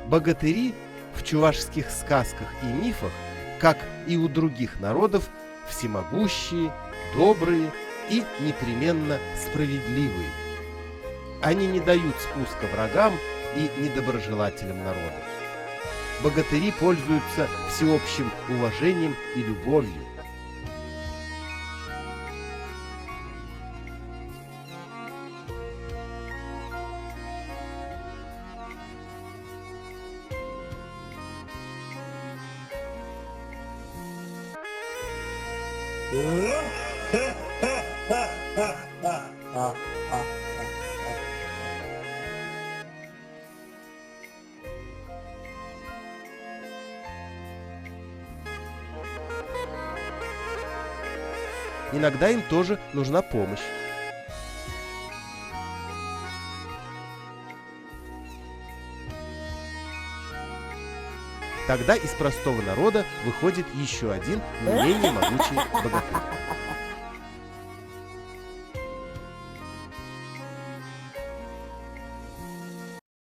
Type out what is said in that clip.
Богатыри в чувашских сказках и мифах, как и у других народов, всемогущие, добрые и непременно справедливые. Они не дают спуска врагам и недоброжелателям народа. Богатыри пользуются всеобщим уважением и любовью. Иногда им тоже нужна помощь. Тогда из простого народа выходит еще один не менее могучий богатырь.